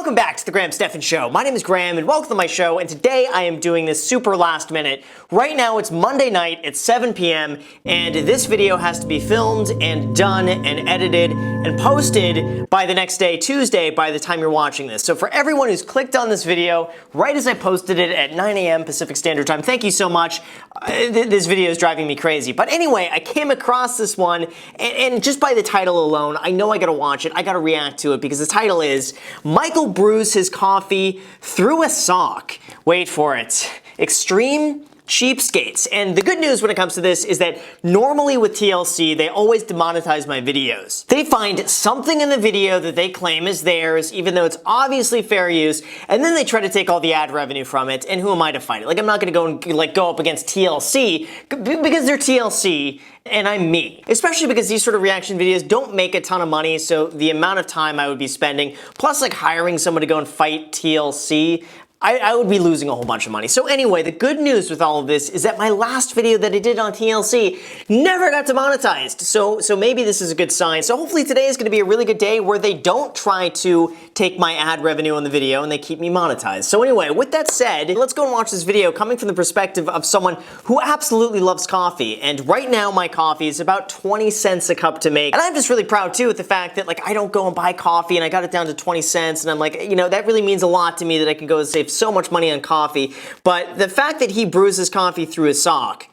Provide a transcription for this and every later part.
Welcome back to the Stephan Show. My name is Graham and welcome to my show, and today I am doing this super last minute. Right now it's Monday night, it's 7 p.m. and this video has to be filmed and done and edited and posted by the next day, Tuesday, by the time you're watching this. So for everyone who's clicked on this video right as I posted it at 9 a.m. Pacific Standard Time, thank you so much. This video is driving me crazy. But anyway, I came across this one and just by the title alone, I know I gotta watch it, I gotta react to it because the title is Michael brews his coffee through a sock. Wait for it. Extreme Cheapskates. And the good news when it comes to this is that normally with TLC, they always demonetize my videos. They find something in the video that they claim is theirs, even though it's obviously fair use, and then they try to take all the ad revenue from it, and who am I to fight it? Like, I'm not gonna go and go up against TLC because they're TLC, and I'm me. Especially because these sort of reaction videos don't make a ton of money, so the amount of time I would be spending, plus like hiring someone to go and fight TLC, I would be losing a whole bunch of money. So anyway, the good news with all of this is that my last video that I did on TLC never got demonetized. So maybe this is a good sign. So hopefully today is gonna be a really good day where they don't try to take my ad revenue on the video and they keep me monetized. So anyway, with that said, let's go and watch this video coming from the perspective of someone who absolutely loves coffee. And right now my coffee is about 20 cents a cup to make. And I'm just really proud too with the fact that like I don't go and buy coffee and I got it down to 20 cents and I'm like, you know, that really means a lot to me that I can go and save so much money on coffee. But the fact that he brews his coffee through a sock,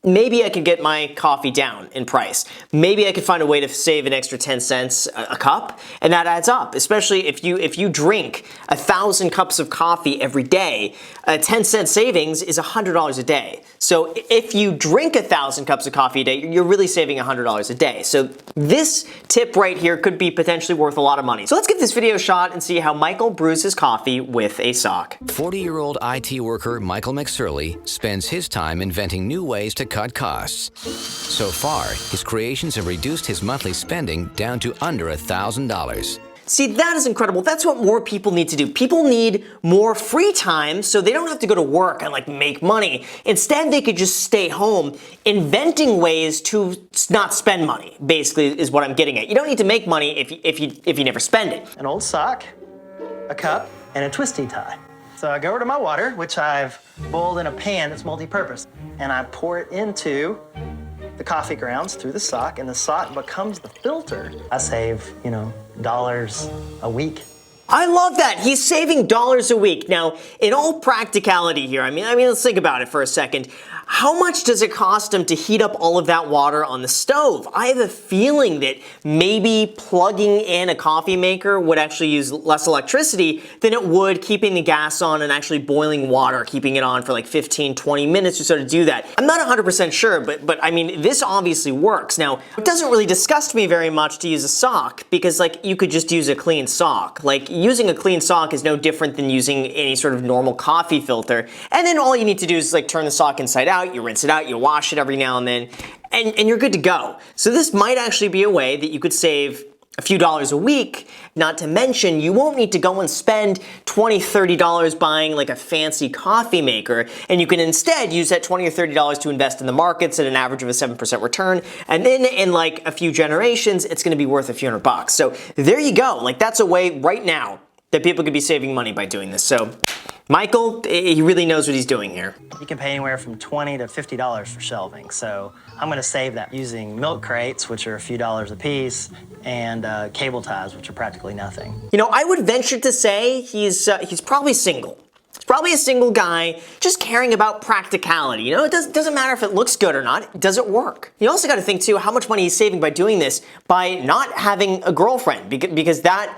maybe I could get my coffee down in price. Maybe I could find a way to save an extra 10 cents a cup, and that adds up, especially if you drink 1,000 cups of coffee every day. A 10-cent savings is $100 a day. So if you drink 1,000 cups of coffee a day, you're really saving $100 a day. So this tip right here could be potentially worth a lot of money. So let's give this video a shot and see how Michael brews his coffee with a sock. 40-year-old IT worker Michael McSurley spends his time inventing new ways to cut costs. So far, his creations have reduced his monthly spending down to under $1,000. See, that is incredible. That's what more people need to do. People need more free time so they don't have to go to work and like make money. Instead, they could just stay home inventing ways to not spend money, basically is what I'm getting at. You don't need to make money if you never spend it. An old sock, a cup, and a twisty tie. So I go over to my water, which I've boiled in a pan that's multi-purpose, and I pour it into the coffee grounds through the sock, and the sock becomes the filter. I save, you know, dollars a week. I love that. He's saving dollars a week. Now, in all practicality here, I mean, let's think about it for a second. How much does it cost him to heat up all of that water on the stove? I have a feeling that maybe plugging in a coffee maker would actually use less electricity than it would keeping the gas on and actually boiling water, keeping it on for like 15, 20 minutes or so to do that. I'm not 100% sure, but I mean, this obviously works. Now, it doesn't really disgust me very much to use a sock because like you could just use a clean sock. Like using a clean sock is no different than using any sort of normal coffee filter. And then all you need to do is like turn the sock inside out, you rinse it out, you wash it every now and then, and you're good to go. So this might actually be a way that you could save a few dollars a week, not to mention you won't need to go and spend $20, $30 buying like a fancy coffee maker, and you can instead use that $20 or $30 to invest in the markets at an average of a 7% return, and then in like a few generations, it's gonna be worth a few $100. So there you go, like that's a way right now that people could be saving money by doing this. So Michael, he really knows what he's doing here. You can pay anywhere from $20 to $50 for shelving, so I'm gonna save that using milk crates, which are a few dollars a piece, and cable ties, which are practically nothing. You know, I would venture to say he's probably single. He's probably a single guy just caring about practicality. You know, it doesn't matter if it looks good or not, does it work? You also gotta think too how much money he's saving by doing this by not having a girlfriend, because that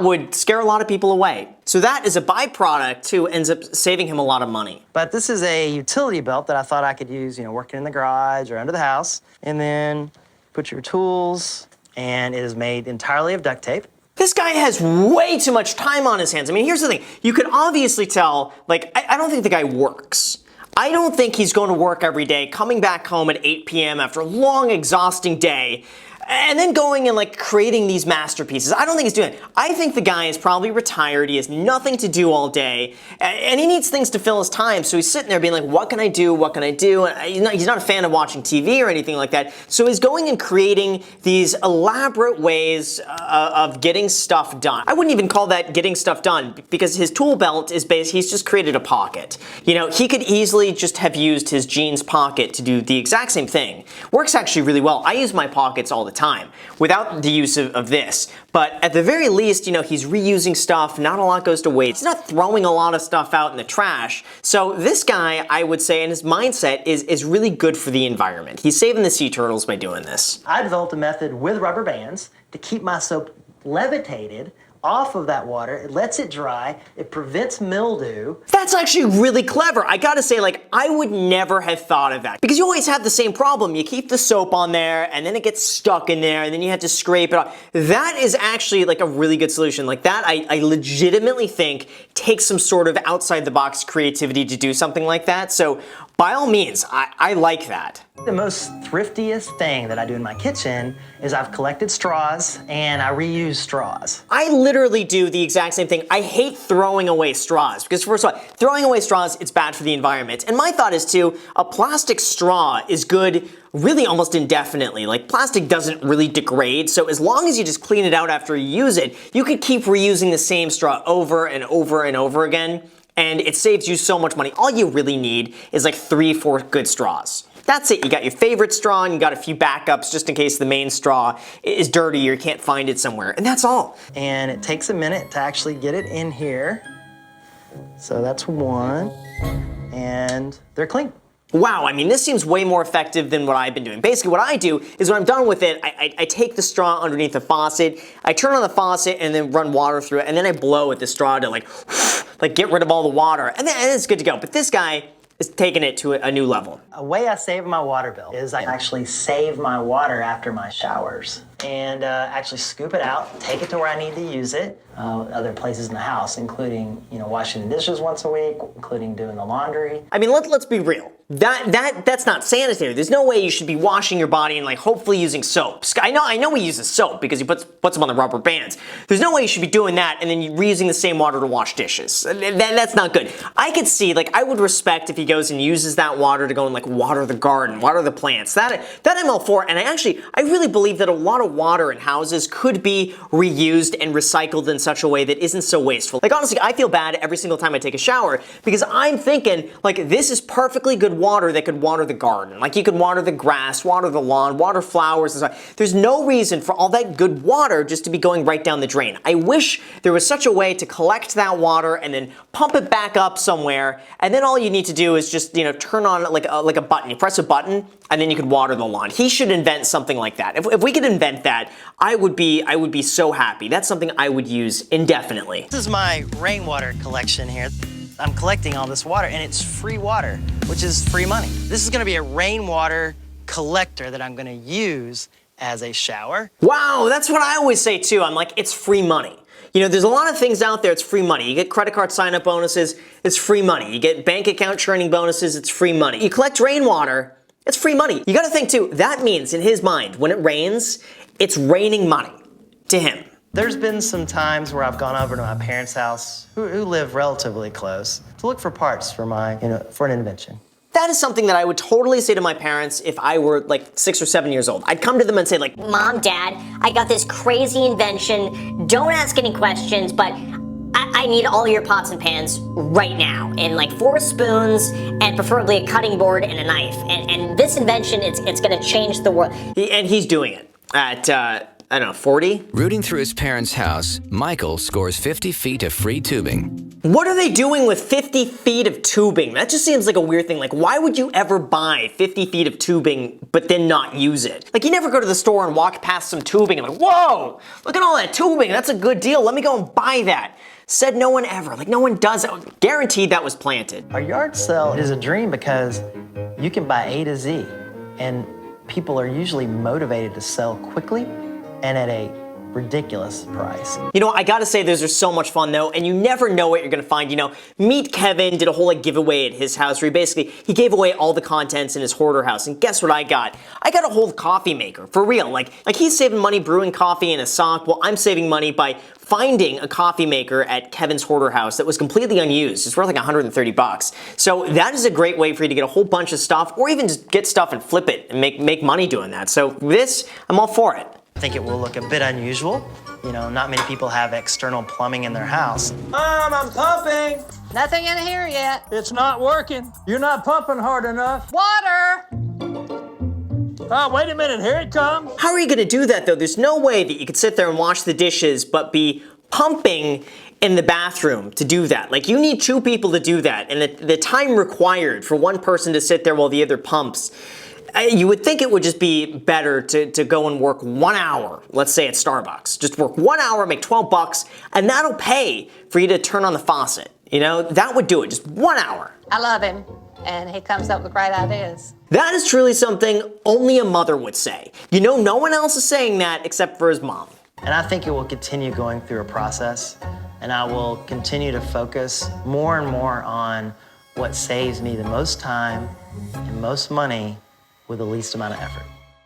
would scare a lot of people away. So that is a byproduct too, ends up saving him a lot of money. But this is a utility belt that I thought I could use, you know, working in the garage or under the house, and then put your tools, and it is made entirely of duct tape. This guy has way too much time on his hands. I mean, here's the thing. You could obviously tell, like, I don't think the guy works. I don't think he's going to work every day, coming back home at 8 p.m. after a long, exhausting day, and then going and like creating these masterpieces. I don't think he's doing it. I think the guy is probably retired. He has nothing to do all day, and he needs things to fill his time. So he's sitting there being like, what can I do? What can I do? And he's not a fan of watching TV or anything like that. So he's going and creating these elaborate ways of getting stuff done. I wouldn't even call that getting stuff done, because his tool belt is he's just created a pocket. You know, he could easily just have used his jeans pocket to do the exact same thing. Works actually really well. I use my pockets all the time without the use of this. But at the very least, you know, he's reusing stuff. Not a lot goes to waste. He's not throwing a lot of stuff out in the trash. So this guy, I would say, and his mindset is really good for the environment. He's saving the sea turtles by doing this. I developed a method with rubber bands to keep my soap levitated off of that water. It lets it dry. It prevents mildew. That's actually really clever. I gotta say, like, I would never have thought of that, because you always have the same problem. You keep the soap on there and then it gets stuck in there and then you have to scrape it off. That is actually like a really good solution. Like that, I legitimately think takes some sort of outside the box creativity to do something like that. So by all means, I like that. The most thriftiest thing that I do in my kitchen is I've collected straws and I reuse straws. I literally do the exact same thing. I hate throwing away straws, because first of all, throwing away straws, it's bad for the environment. And my thought is too, a plastic straw is good really almost indefinitely. Like, plastic doesn't really degrade, so as long as you just clean it out after you use it, you could keep reusing the same straw over and over and over again, and it saves you so much money. All you really need is like 3-4 good straws. That's it. You got your favorite straw and you got a few backups just in case the main straw is dirty or you can't find it somewhere, and that's all. And it takes a minute to actually get it in here. So that's one, and they're clean. Wow, I mean, this seems way more effective than what I've been doing. Basically, what I do is when I'm done with it, I take the straw underneath the faucet, I turn on the faucet and then run water through it, and then I blow at the straw to like get rid of all the water, and then it's good to go. But this guy is taking it to a new level. A way I save my water bill is I actually save my water after my showers and actually scoop it out, take it to where I need to use it, other places in the house, including, you know, washing the dishes once a week, including doing the laundry. I mean, let's be real. That's not sanitary. There's no way you should be washing your body and like hopefully using soap. I know he uses soap because he puts them on the rubber bands. There's no way you should be doing that and then reusing the same water to wash dishes. That's not good. I could see, like, I would respect if he goes and uses that water to go and like water the garden, water the plants. That I'm all for, and I really believe that a lot of water in houses could be reused and recycled in such a way that isn't so wasteful. Like, honestly, I feel bad every single time I take a shower because I'm thinking, like, this is perfectly good water that could water the garden. Like, you could water the grass, water the lawn, water flowers and stuff. There's no reason for all that good water just to be going right down the drain. I wish there was such a way to collect that water and then pump it back up somewhere, and then all you need to do is just, you know, turn on like a button. You press a button and then you could water the lawn. He should invent something like that. If we could invent that, I would be so happy. That's something I would use indefinitely. This is my rainwater collection here. I'm collecting all this water, and it's free water, which is free money. This is gonna be a rainwater collector that I'm gonna use as a shower. Wow, that's what I always say too. I'm like, it's free money. You know, there's a lot of things out there, it's free money. You get credit card sign-up bonuses, it's free money. You get bank account churning bonuses, it's free money. You collect rainwater, it's free money. You gotta think too, that means in his mind, when it rains, it's raining money to him. There's been some times where I've gone over to my parents' house, who live relatively close, to look for parts for for an invention. That is something that I would totally say to my parents if I were like 6 or 7 years old. I'd come to them and say like, Mom, Dad, I got this crazy invention. Don't ask any questions, but I need all your pots and pans right now, and like 4 spoons, and preferably a cutting board and a knife. And this invention, it's gonna change the world. And he's doing it at, I don't know, 40? Rooting through his parents' house, Michael scores 50 feet of free tubing. What are they doing with 50 feet of tubing? That just seems like a weird thing. Like, why would you ever buy 50 feet of tubing but then not use it? Like, you never go to the store and walk past some tubing and like, whoa, look at all that tubing. That's a good deal. Let me go and buy that. Said no one ever. Like, no one does it. Guaranteed that was planted. Our yard sale is a dream because you can buy A to Z, and people are usually motivated to sell quickly and at a ridiculous price. You know, I gotta say those are so much fun though, and you never know what you're gonna find. You know, Meet Kevin did a whole like giveaway at his house where he gave away all the contents in his hoarder house, and guess what I got? I got a whole coffee maker, for real. Like he's saving money brewing coffee in a sock, well I'm saving money by finding a coffee maker at Kevin's hoarder house that was completely unused. It's worth like 130 bucks. So that is a great way for you to get a whole bunch of stuff, or even just get stuff and flip it and make money doing that. So this, I'm all for it. I think it will look a bit unusual. You know, not many people have external plumbing in their house. Mom, I'm pumping. Nothing in here yet. It's not working. You're not pumping hard enough. Water! Oh, wait a minute, here it comes. How are you gonna do that though? There's no way that you could sit there and wash the dishes but be pumping in the bathroom to do that. Like you need 2 people to do that, and the time required for one person to sit there while the other pumps, you would think it would just be better to go and work 1 hour, let's say at Starbucks. Just work 1 hour, make 12 bucks, and that'll pay for you to turn on the faucet. You know, that would do it, just 1 hour. I love him, and he comes up with great ideas. That is truly something only a mother would say. You know, no one else is saying that except for his mom. And I think it will continue going through a process, and I will continue to focus more and more on what saves me the most time and most money with the least amount of effort.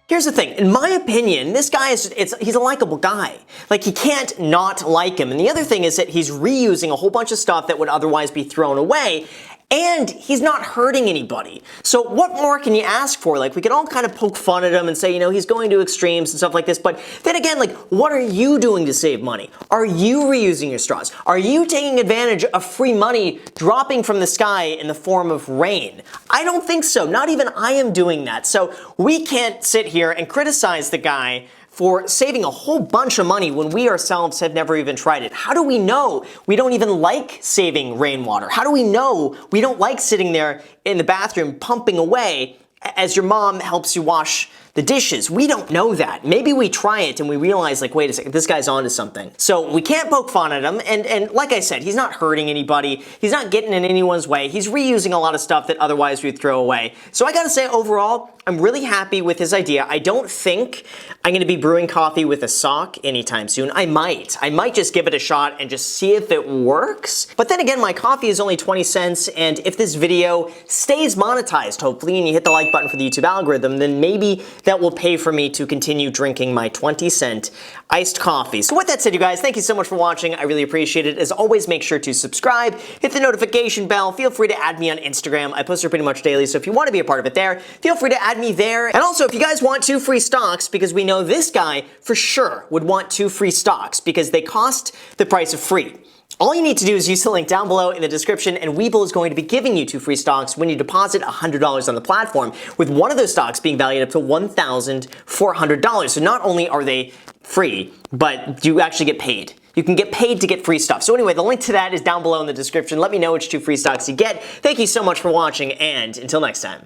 Here's the thing, in my opinion, this guy he's a likable guy. Like, you can't not like him. And the other thing is that he's reusing a whole bunch of stuff that would otherwise be thrown away, and he's not hurting anybody. So what more can you ask for? Like, we can all kind of poke fun at him and say, you know, he's going to extremes and stuff like this, but then again, like, what are you doing to save money? Are you reusing your straws? Are you taking advantage of free money dropping from the sky in the form of rain? I don't think so. Not even I am doing that. So we can't sit here and criticize the guy for saving a whole bunch of money when we ourselves have never even tried it. How do we know we don't even like saving rainwater? How do we know we don't like sitting there in the bathroom pumping away as your mom helps you wash the dishes? We don't know that. Maybe we try it and we realize, like, wait a second, this guy's onto something. So we can't poke fun at him, and like I said, he's not hurting anybody. He's not getting in anyone's way. He's reusing a lot of stuff that otherwise we'd throw away. So I gotta say, overall, I'm really happy with his idea. I don't think I'm gonna be brewing coffee with a sock anytime soon. I might just give it a shot and just see if it works. But then again, my coffee is only 20 cents, and if this video stays monetized, hopefully, and you hit the like button for the YouTube algorithm, then maybe that will pay for me to continue drinking my 20-cent iced coffee. So with that said, you guys, thank you so much for watching. I really appreciate it. As always, make sure to subscribe, hit the notification bell. Feel free to add me on Instagram. I post there pretty much daily, so if you want to be a part of it there, feel free to add me there. And also, if you guys want 2 free stocks, because we know this guy for sure would want 2 free stocks because they cost the price of free. All you need to do is use the link down below in the description, and Webull is going to be giving you 2 free stocks when you deposit $100 on the platform, with one of those stocks being valued up to $1,400. So not only are they free, but you actually get paid. You can get paid to get free stuff. So anyway, the link to that is down below in the description. Let me know which 2 free stocks you get. Thank you so much for watching, and until next time.